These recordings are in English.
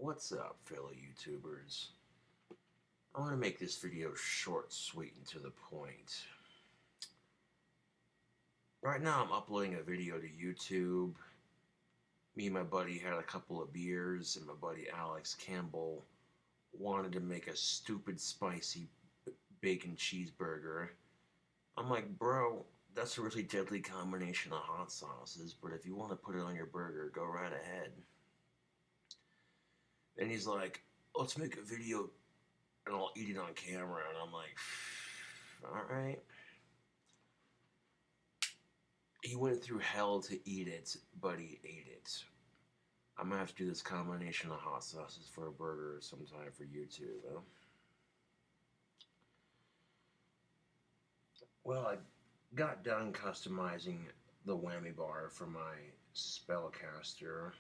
What's up, fellow YouTubers? I want to make this video short, sweet, and to the point. Right now I'm uploading a video to YouTube. Me and my buddy had a couple of beers, and my buddy Alex Campbell wanted to make a stupid spicy bacon cheeseburger. I'm like, bro, that's a really deadly combination of hot sauces, but if you want to put it on your burger, go right ahead. And he's like, let's make a video and I'll eat it on camera. And I'm like, alright. He went through hell to eat it, but he ate it. I'm gonna have to do this combination of hot sauces for a burger sometime for YouTube. Huh? Well, I got done customizing the whammy bar for my Spellcaster.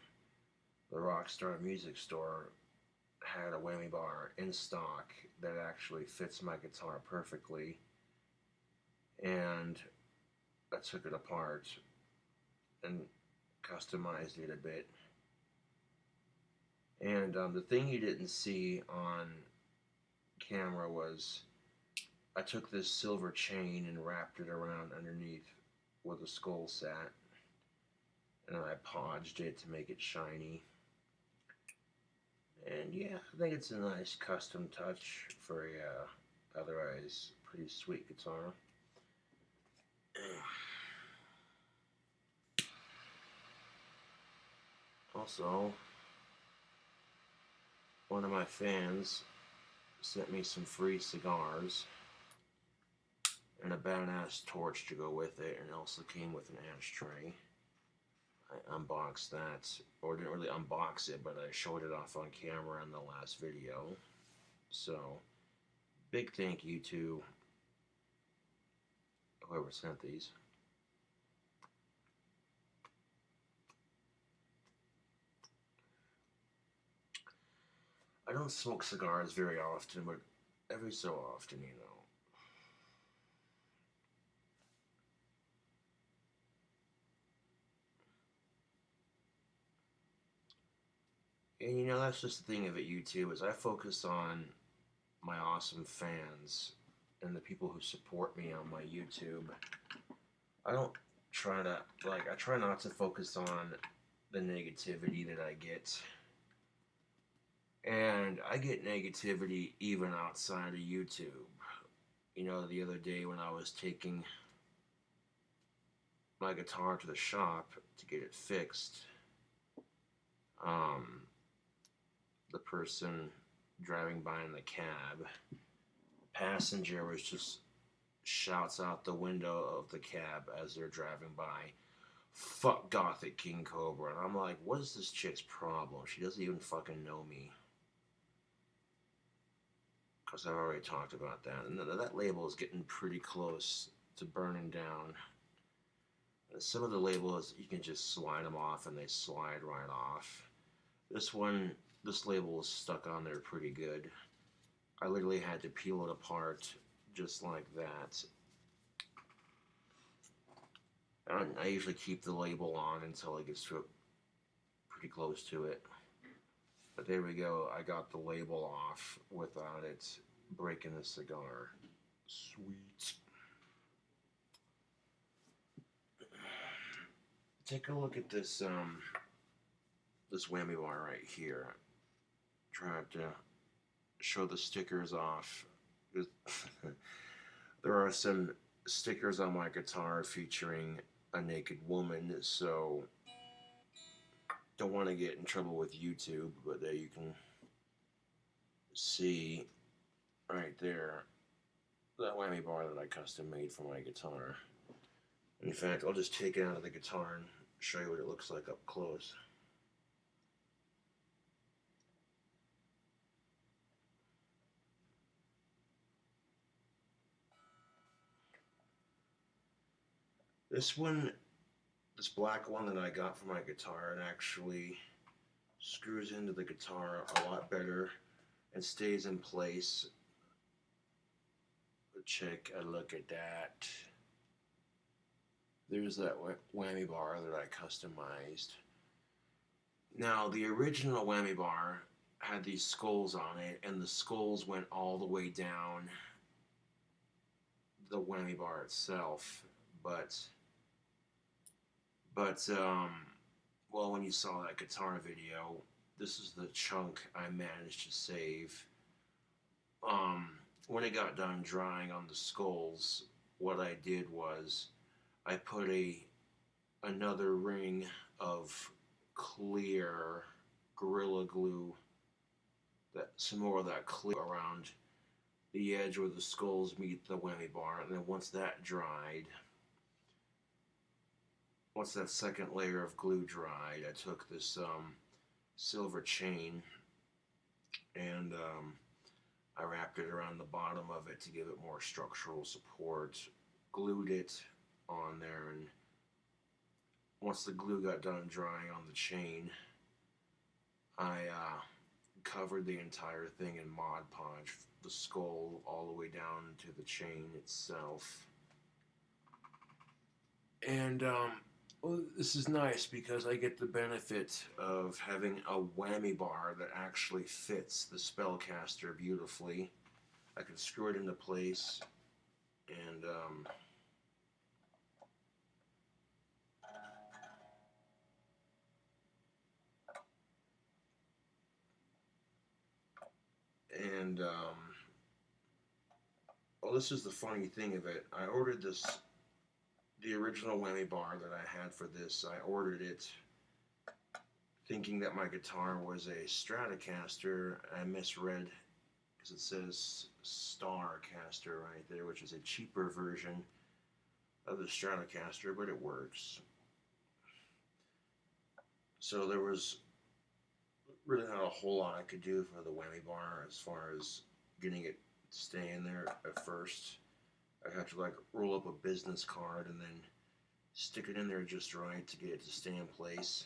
The Rockstar Music Store had a whammy bar in stock that actually fits my guitar perfectly, and I took it apart and customized it a bit. And the thing you didn't see on camera was I took this silver chain and wrapped it around underneath where the skull sat, and I podged it to make it shiny. And yeah, I think it's a nice custom touch for a otherwise pretty sweet guitar. Also, one of my fans sent me some free cigars and a badass torch to go with it, and it also came with an ashtray. I unboxed that, or didn't really unbox it, but I showed it off on camera in the last video. So, big thank you to whoever sent these. I don't smoke cigars very often, but every so often, you know. And you know, that's just the thing of it, YouTube, is I focus on my awesome fans and the people who support me on my YouTube. I don't try to, I try not to focus on the negativity that I get. And I get negativity even outside of YouTube. You know, the other day when I was taking my guitar to the shop to get it fixed, the person driving by in the cab, passenger was just shouts out the window of the cab as they're driving by, "Fuck Gothic King Cobra." And I'm like, what is this chick's problem? She doesn't even fucking know me. Because I've already talked about that. And that label is getting pretty close to burning down. And some of the labels, you can just slide them off and they slide right off. This label is stuck on there pretty good. I literally had to peel it apart just like that. And I usually keep the label on until it gets to pretty close to it. But there we go, I got the label off without it breaking the cigar. Sweet. Take a look at this this whammy bar right here. Tried to show the stickers off. There are some stickers on my guitar featuring a naked woman, so don't want to get in trouble with YouTube, but there you can see right there that whammy bar that I custom made for my guitar. In fact, I'll just take it out of the guitar and show you what it looks like up close. This black one that I got for my guitar, it actually screws into the guitar a lot better and stays in place. Check a look at that. There's that whammy bar that I customized. Now, the original whammy bar had these skulls on it, and the skulls went all the way down the whammy bar itself. But but well, when you saw that guitar video, this is the chunk I managed to save. Um, when it got done drying on the skulls, what I did was I put another ring of clear Gorilla Glue, that some more of that clear around the edge where the skulls meet the whammy bar, and then once that second layer of glue dried, I took this silver chain and I wrapped it around the bottom of it to give it more structural support, glued it on there, and once the glue got done drying on the chain, I covered the entire thing in Mod Podge, the skull all the way down to the chain itself. And well, this is nice because I get the benefit of having a whammy bar that actually fits the spellcaster beautifully. I can screw it into place and and well, this is the funny thing of it. I ordered the original whammy bar that I had for this. I ordered it thinking that my guitar was a Stratocaster. I misread because it says Starcaster right there, which is a cheaper version of the Stratocaster, but it works. So there was really not a whole lot I could do for the whammy bar as far as getting it to stay in there at first. I had to like roll up a business card and then stick it in there just right to get it to stay in place.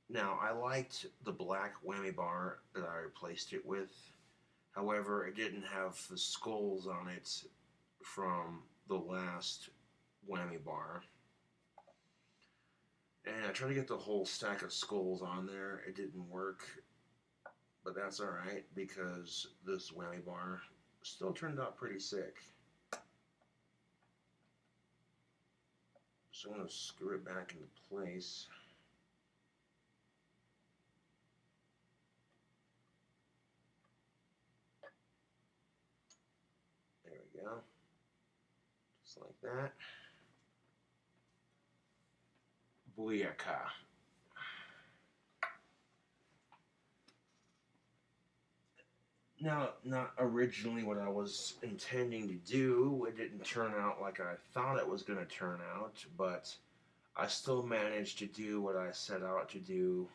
Now, I liked the black whammy bar that I replaced it with. However, it didn't have the skulls on it from the last whammy bar. And I tried to get the whole stack of skulls on there. It didn't work, but that's alright because this whammy bar still turned out pretty sick. So I'm going to screw it back into place. There we go. Just like that. Booyaka. Now, not originally what I was intending to do. It didn't turn out like I thought it was going to turn out, but I still managed to do what I set out to do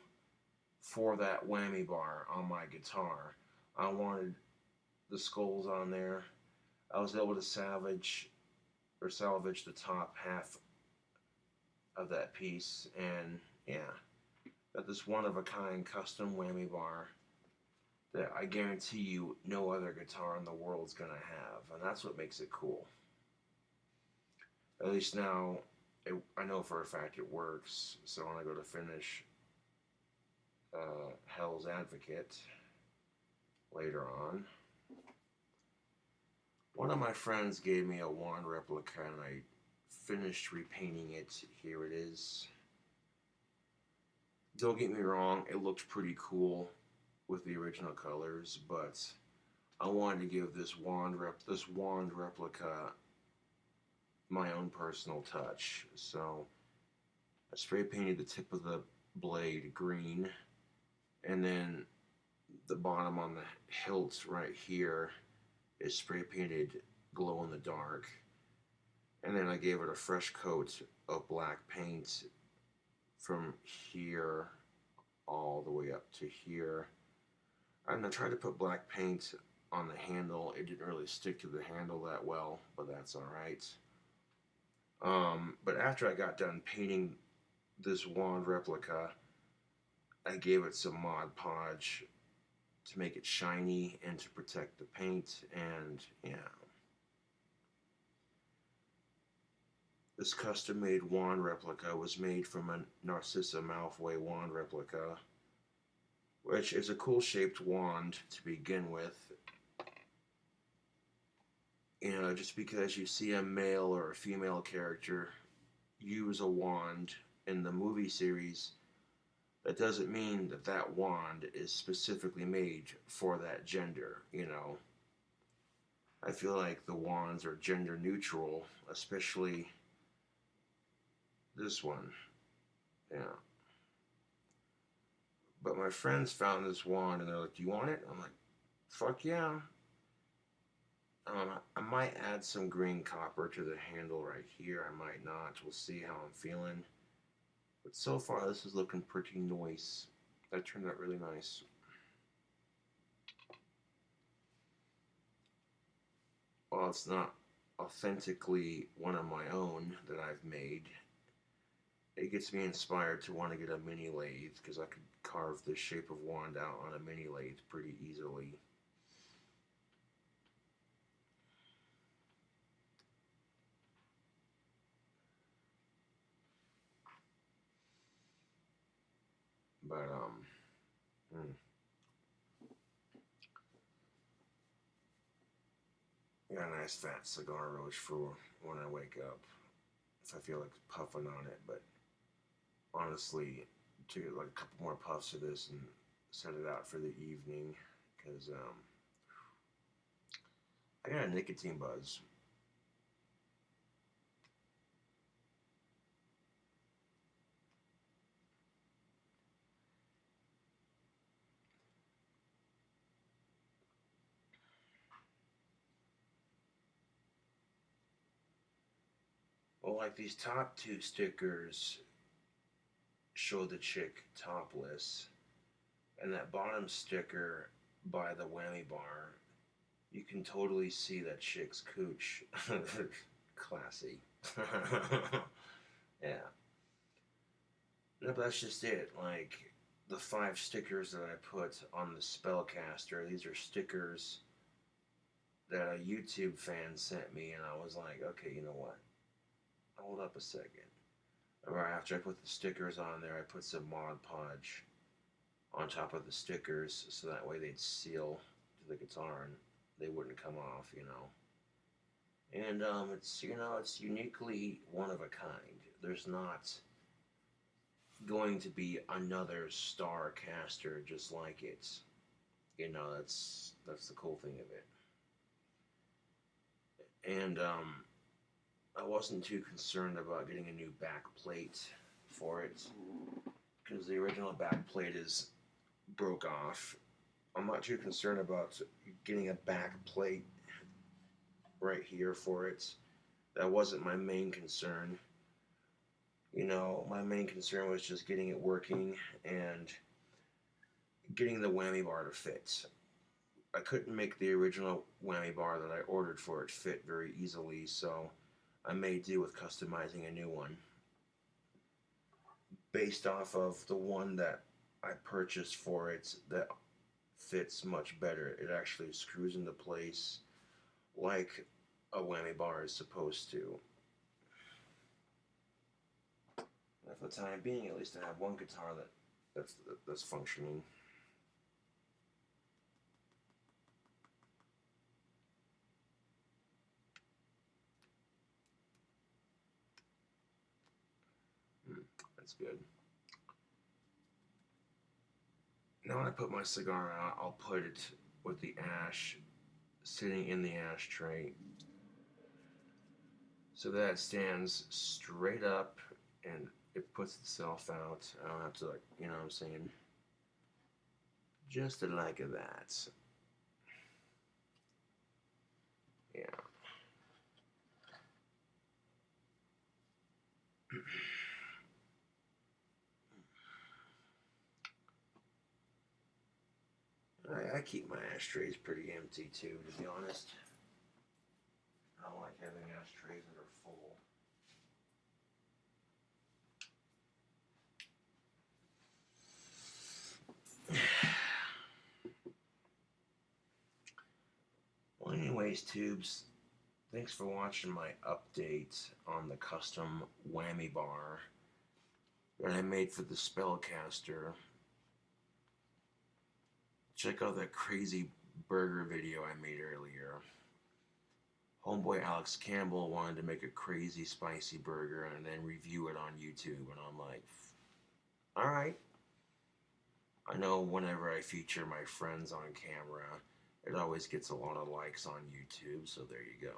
for that whammy bar on my guitar. I wanted the skulls on there. I was able to salvage the top half of that piece, and yeah, got this one-of-a-kind custom whammy bar that I guarantee you no other guitar in the world's gonna have, and that's what makes it cool. At least now, I know for a fact it works, so when I go to finish Hell's Advocate later on, one of my friends gave me a wand replica and I finished repainting it. Here it is. Don't get me wrong, it looked pretty cool with the original colors, but I wanted to give this wand replica my own personal touch. So I spray painted the tip of the blade green, and then the bottom on the hilt right here is spray painted glow in the dark, and then I gave it a fresh coat of black paint from here all the way up to here. And I tried to put black paint on the handle. It didn't really stick to the handle that well, but that's alright. But after I got done painting this wand replica, I gave it some Mod Podge to make it shiny and to protect the paint, and yeah. This custom-made wand replica was made from a Narcissa Malfoy wand replica. which is a cool shaped wand to begin with. You know, just because you see a male or a female character use a wand in the movie series, that doesn't mean that that wand is specifically made for that gender, you know. I feel like the wands are gender neutral, especially this one. Yeah. But my friends found this wand and they're like, "Do you want it?" I'm like, "Fuck yeah." I might add some green copper to the handle right here. I might not. We'll see how I'm feeling. But so far, this is looking pretty nice. That turned out really nice. While it's not authentically one of my own that I've made, it gets me inspired to want to get a mini lathe because I could carve this shape of wand out on a mini lathe pretty easily. But got a nice fat cigar roach for when I wake up if I feel like puffing on it. But honestly, to get like a couple more puffs of this and set it out for the evening because I got a nicotine buzz. Well, like these top two stickers show the chick topless, and that bottom sticker by the whammy bar, you can totally see that chick's cooch. Classy. Yeah. No, but that's just it. Like the 5 stickers that I put on the spellcaster, these are stickers that a YouTube fan sent me, and I was like, okay, you know what? Hold up a second. Right after I put the stickers on there, I put some Mod Podge on top of the stickers so that way they'd seal to the guitar and they wouldn't come off, you know. And it's, you know, it's uniquely one of a kind. There's not going to be another Starcaster just like it. You know, that's the cool thing of it. And I wasn't too concerned about getting a new back plate for it because the original back plate is broke off. I'm not too concerned about getting a back plate right here for it. That wasn't my main concern. You know, my main concern was just getting it working and getting the whammy bar to fit. I couldn't make the original whammy bar that I ordered for it fit very easily, so I made do with customizing a new one based off of the one that I purchased for it that fits much better. It actually screws into place like a whammy bar is supposed to. And for the time being, at least I have one guitar that's functioning. That's good. Now when I put my cigar out, I'll put it with the ash sitting in the ashtray so that it stands straight up and it puts itself out. I don't have to, like, you know what I'm saying? Just like that. Yeah. I keep my ashtrays pretty empty too, to be honest. I don't like having ashtrays that are full. Well, anyways, tubes, thanks for watching my update on the custom whammy bar that I made for the Spellcaster. Check out that crazy burger video I made earlier. Homeboy Alex Campbell wanted to make a crazy spicy burger and then review it on YouTube, and I'm like, alright. I know whenever I feature my friends on camera, it always gets a lot of likes on YouTube, so there you go.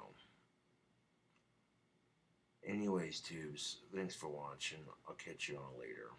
Anyways, tubes, thanks for watching. I'll catch you on later.